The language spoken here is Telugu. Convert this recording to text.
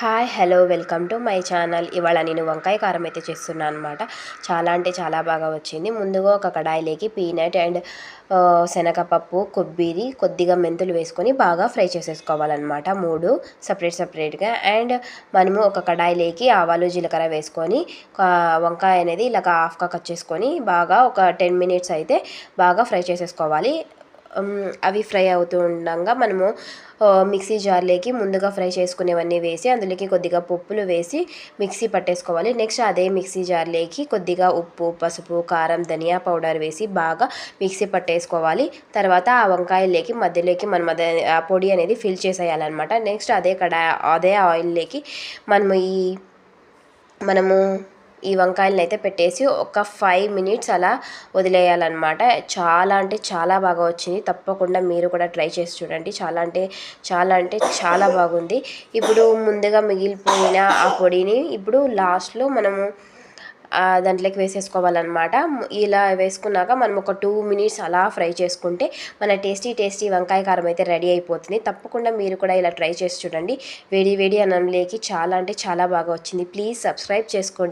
Hi hello welcome to my channel. ఇవాళ నేను వంకాయ కారం అయితే చేస్తున్నాను అనమాట. చాలా అంటే చాలా బాగా వచ్చింది. ముందుగా ఒక కడాయిలోకి పీనట్ అండ్ శనగపప్పు, కొబ్బరి, కొద్దిగా మెంతులు వేసుకొని బాగా ఫ్రై చేసేసుకోవాలన్నమాట. మూడు సపరేట్గా. అండ్ మనము ఒక కడాయిలోకి ఆవాలు జీలకర్ర వేసుకొని వంకాయ అనేది ఇలా హాఫ్గా కట్ చేసుకొని బాగా ఒక 10 మినిట్స్ అయితే బాగా ఫ్రై చేసేసుకోవాలి. అవి ఫ్రై అవుతూ ఉండగా మనము మిక్సీ జార్లోకి ముందుగా ఫ్రై చేసుకునేవన్నీ వేసి అందులోకి కొద్దిగా పప్పులు వేసి మిక్సీ పట్టేసుకోవాలి. నెక్స్ట్ అదే మిక్సీ జార్లోకి కొద్దిగా ఉప్పు, పసుపు, కారం, ధనియా పౌడర్ వేసి బాగా మిక్సీ పట్టేసుకోవాలి. తర్వాత ఆ వంకాయల్లోకి మధ్యలోకి మనం ఆ పొడి అనేది ఫిల్ చేసేయాలన్నమాట. నెక్స్ట్ అదే ఆయిల్లోకి మనము ఈ వంకాయలను అయితే పెట్టేసి ఒక 5 మినిట్స్ అలా వదిలేయాలన్నమాట. చాలా అంటే చాలా బాగా వచ్చింది. తప్పకుండా మీరు కూడా ట్రై చేసి చూడండి. చాలా బాగుంది. ఇప్పుడు ముందుగా మిగిలిపోయిన ఆ పొడిని ఇప్పుడు లాస్ట్లో మనము దాంట్లోకి వేసేసుకోవాలన్నమాట. ఇలా వేసుకున్నాక మనం ఒక 2 మినిట్స్ అలా ఫ్రై చేసుకుంటే మన టేస్టీ వంకాయ కారం అయితే రెడీ అయిపోతుంది. తప్పకుండా మీరు కూడా ఇలా ట్రై చేసి చూడండి. వేడి వేడి అన్నంలోకి చాలా అంటే చాలా బాగా వచ్చింది. ప్లీజ్ సబ్స్క్రైబ్ చేసుకోండి.